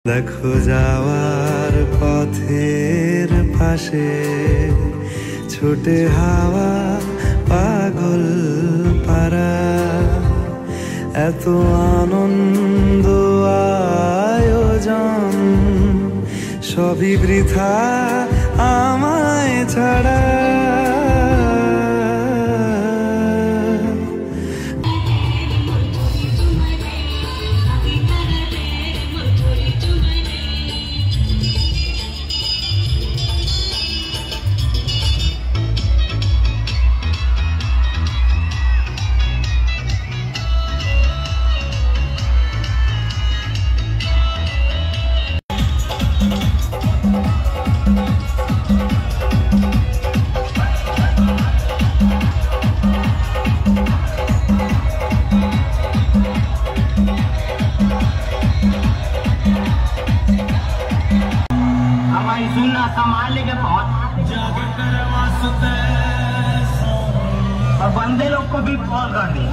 দেখো যাওয়ার পথের পাশে ছোটে হাওয়া পাগল পারা, এত আনন্দ আয়োজন সবই বৃথা আমায় ছাড়া। सुनना संभाल लेके पहुंच और बंदे लोग को भी कॉल कर दी।